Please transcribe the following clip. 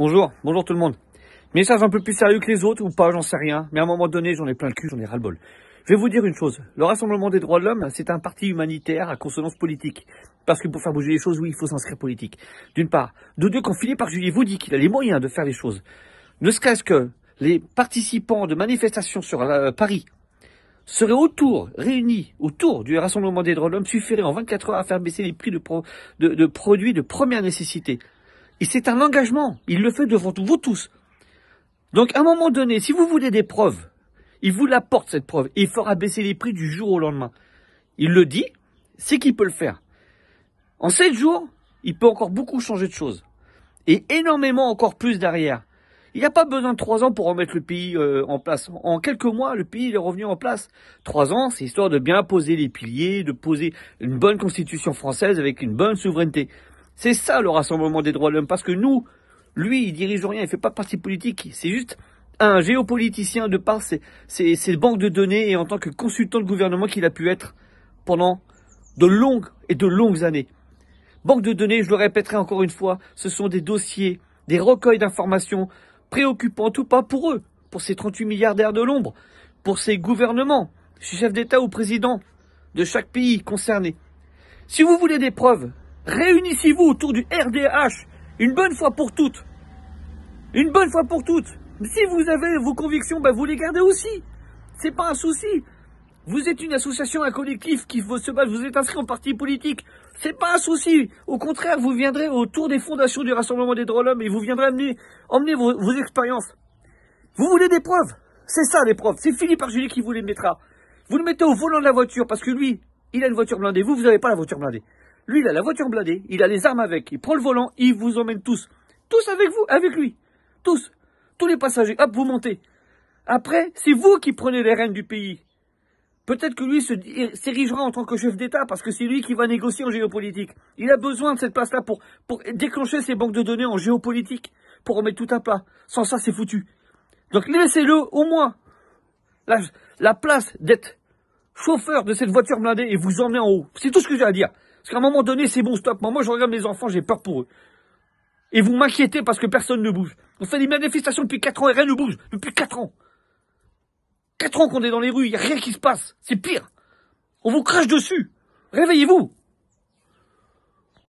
Bonjour tout le monde. Message un peu plus sérieux que les autres, ou pas, j'en sais rien, mais à un moment donné, j'en ai plein le cul, j'en ai ras-le-bol. Je vais vous dire une chose, le Rassemblement des droits de l'homme, c'est un parti humanitaire à consonance politique. Parce que pour faire bouger les choses, oui, il faut s'inscrire politique. D'une part. De deux, quand Philippe Argelier vous dit qu'il a les moyens de faire les choses, ne serait-ce que les participants de manifestations sur Paris seraient réunis autour du Rassemblement des droits de l'homme, suffirait en 24 heures à faire baisser les prix de produits de première nécessité. Et c'est un engagement, il le fait devant vous tous. Donc à un moment donné, si vous voulez des preuves, il vous l'apporte cette preuve, et il fera baisser les prix du jour au lendemain. Il le dit, c'est qu'il peut le faire. En 7 jours, il peut encore beaucoup changer de choses. Et énormément encore plus derrière. Il n'y a pas besoin de 3 ans pour remettre le pays en place. En quelques mois, le pays est revenu en place. 3 ans, c'est histoire de bien poser les piliers, de poser une bonne constitution française avec une bonne souveraineté. C'est ça le Rassemblement des droits de l'homme, parce que nous, lui, il dirige rien, il fait pas de parti politique, c'est juste un géopoliticien de par ses banques de données et en tant que consultant de gouvernement qu'il a pu être pendant de longues années. Banque de données, je le répéterai encore une fois, ce sont des dossiers, des recueils d'informations préoccupants, tout pas pour eux, pour ces 38 milliardaires de l'ombre, pour ces gouvernements, chefs d'État ou présidents de chaque pays concerné. Si vous voulez des preuves, réunissez-vous autour du RDH, une bonne fois pour toutes. Une bonne fois pour toutes. Si vous avez vos convictions, vous les gardez aussi. C'est pas un souci. Vous êtes une association, un collectif qui veut se battre, vous êtes inscrit en parti politique. C'est pas un souci. Au contraire, vous viendrez autour des fondations du Rassemblement des droits de l'homme et vous viendrez emmener vos expériences. Vous voulez des preuves? C'est ça les preuves. C'est Philippe Argelier qui vous les mettra. Vous le mettez au volant de la voiture parce que lui, il a une voiture blindée. Vous n'avez pas la voiture blindée. Lui, il a la voiture blindée, il a les armes avec, il prend le volant, il vous emmène tous. Tous avec vous, avec lui. Tous. Tous les passagers, hop, vous montez. Après, c'est vous qui prenez les rênes du pays. Peut-être que lui s'érigera en tant que chef d'État parce que c'est lui qui va négocier en géopolitique. Il a besoin de cette place-là pour déclencher ses banques de données en géopolitique, pour remettre tout à plat. Sans ça, c'est foutu. Donc laissez-le au moins la place d'être chauffeur de cette voiture blindée et vous emmener en haut. C'est tout ce que j'ai à dire. Parce qu'à un moment donné, c'est bon, stop. Moi, je regarde mes enfants, j'ai peur pour eux. Et vous m'inquiétez parce que personne ne bouge. On fait des manifestations depuis 4 ans et rien ne bouge. Depuis 4 ans. 4 ans qu'on est dans les rues, il n'y a rien qui se passe. C'est pire. On vous crache dessus. Réveillez-vous.